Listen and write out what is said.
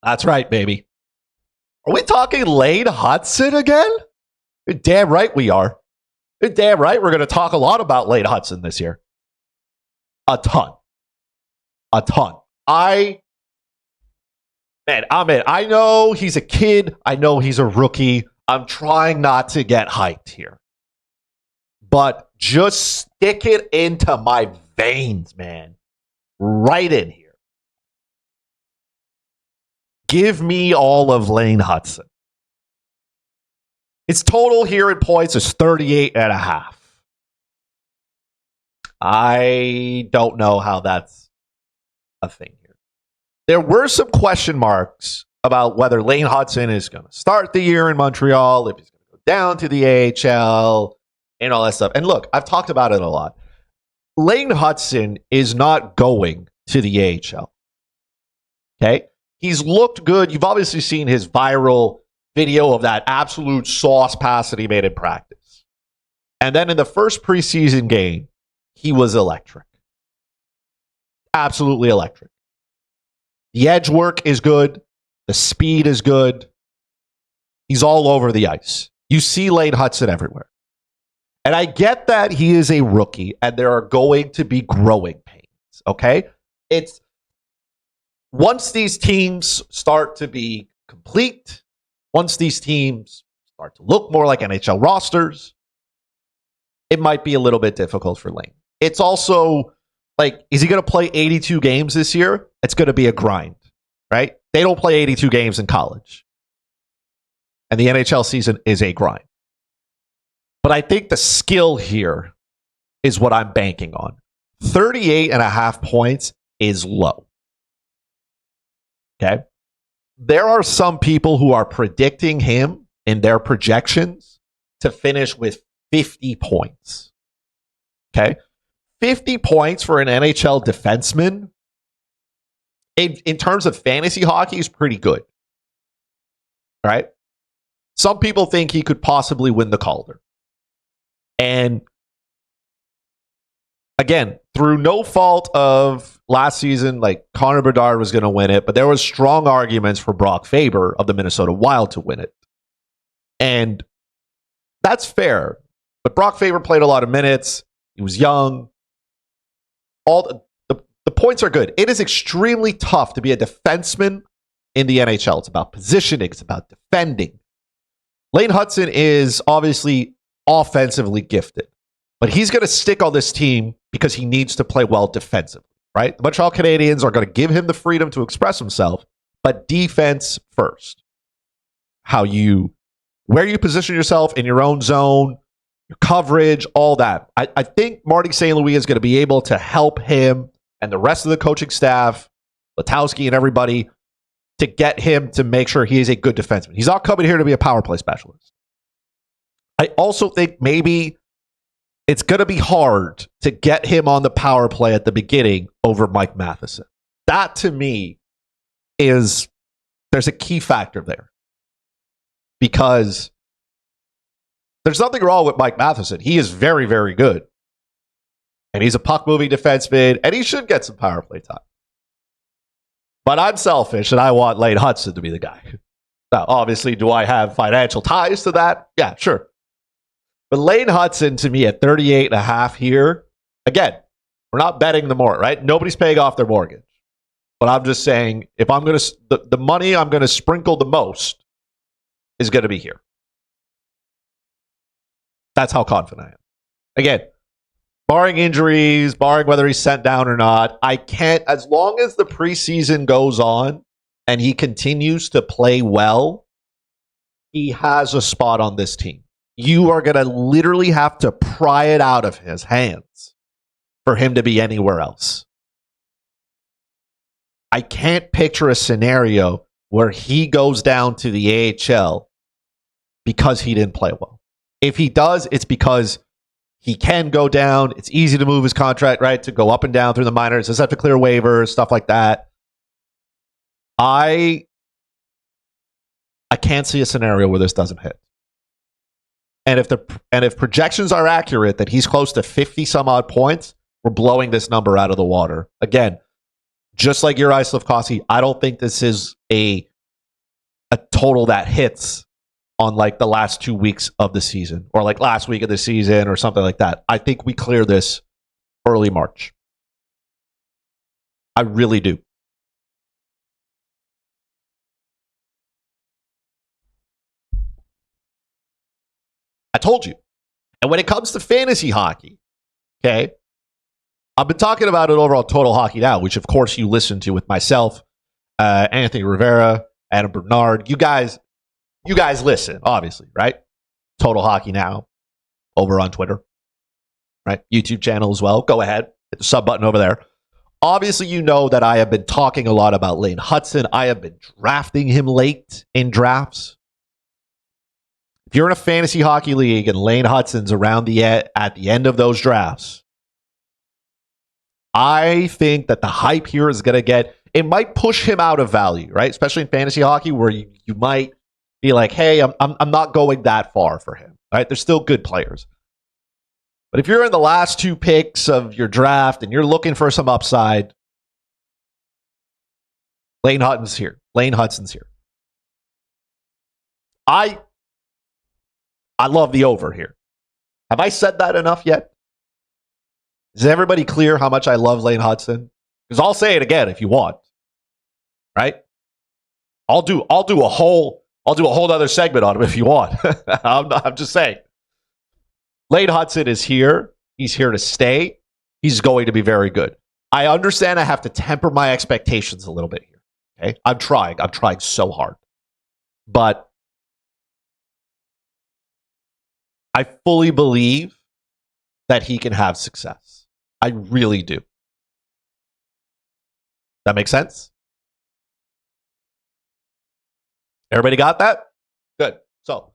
That's right, baby. Are we talking Lane Hutson again? You're damn right we are. You're damn right we're going to talk a lot about Lane Hutson this year. A ton. I'm in. I know he's a kid. I know he's a rookie. I'm trying not to get hyped here. But just stick it into my veins, man. Right in here. Give me all of Lane Hutson. Its total here in points is 38.5. I don't know how that's a thing here. There were some question marks about whether Lane Hutson is going to start the year in Montreal, if he's going to go down to the AHL, and all that stuff. And look, I've talked about it a lot. Lane Hutson is not going to the AHL. Okay? He's looked good. You've obviously seen his viral video of that absolute sauce pass that he made in practice. And then in the first preseason game, he was electric. Absolutely electric. The edge work is good. The speed is good. He's all over the ice. You see Lane Hutson everywhere. And I get that he is a rookie and there are going to be growing pains, okay? It's once these teams start to be complete, once these teams start to look more like NHL rosters, it might be a little bit difficult for Lane. It's also like, is he going to play 82 games this year? It's going to be a grind, right? They don't play 82 games in college. And the NHL season is a grind. But I think the skill here is what I'm banking on. 38.5 points is low. Okay? There are some people who are predicting him in their projections to finish with 50 points. Okay? 50 points for an NHL defenseman in terms of fantasy hockey is pretty good. All right? Some people think he could possibly win the Calder. And again, through no fault of last season, like Connor Bedard was going to win it, but there was strong arguments for Brock Faber of the Minnesota Wild to win it. And that's fair. But Brock Faber played a lot of minutes. He was young. All the points are good. It is extremely tough to be a defenseman in the NHL. It's about positioning. It's about defending. Lane Hutson is obviously offensively gifted, but he's going to stick on this team because he needs to play well defensively, right? The Montreal Canadiens are going to give him the freedom to express himself, but defense first. Where you position yourself in your own zone, your coverage, all that. I think Marty St. Louis is going to be able to help him and the rest of the coaching staff, Letowski and everybody, to get him to make sure he is a good defenseman. He's not coming here to be a power play specialist. I also think maybe it's going to be hard to get him on the power play at the beginning over Mike Matheson. That, to me, there's a key factor there. Because there's nothing wrong with Mike Matheson. He is very, very good. And he's a puck-moving defenseman, and he should get some power play time. But I'm selfish, and I want Lane Hutson to be the guy. Now, obviously, do I have financial ties to that? Yeah, sure. But Lane Hutson, to me, at 38.5 here, again, we're not betting the more, right? Nobody's paying off their mortgage. But I'm just saying, if I'm going to, the money I'm going to sprinkle the most is going to be here. That's how confident I am. Again, barring injuries, barring whether he's sent down or not, I can't, as long as the preseason goes on and he continues to play well, he has a spot on this team. You are going to literally have to pry it out of his hands for him to be anywhere else. I can't picture a scenario where he goes down to the AHL because he didn't play well. If he does, it's because he can go down. It's easy to move his contract, right? To go up and down through the minors. Doesn't have to clear waivers, stuff like that. I can't see a scenario where this doesn't hit. And if projections are accurate that he's close to 50 some odd points, we're blowing this number out of the water. Again, just like your Slafkovsky, I don't think this is a a total that hits on like the last 2 weeks of the season or like last week of the season or something like that. I think we clear this early March. I really do. I told you. And when it comes to fantasy hockey, okay, I've been talking about it over on Total Hockey Now, which of course you listen to with myself, Anthony Rivera, Adam Bernard. You guys listen, obviously, right? Total Hockey Now over on Twitter, right? YouTube channel as well. Go ahead, hit the sub button over there. Obviously, you know that I have been talking a lot about Lane Hutson. I have been drafting him late in drafts. If you're in a fantasy hockey league and Lane Hutson's around at the end of those drafts, I think that the hype here is going to it might push him out of value, right? Especially in fantasy hockey where you might be like, hey, I'm not going that far for him, right? They're still good players. But if you're in the last 2 picks of your draft and you're looking for some upside, Lane Hutson's here. I love the over here. Have I said that enough yet? Is everybody clear how much I love Lane Hutson? Because I'll say it again if you want. Right? I'll do a whole other segment on him if you want. I'm just saying. Lane Hutson is here. He's here to stay. He's going to be very good. I understand I have to temper my expectations a little bit here. Okay? I'm trying so hard. But I fully believe that he can have success. I really do. That makes sense? Everybody got that? Good. So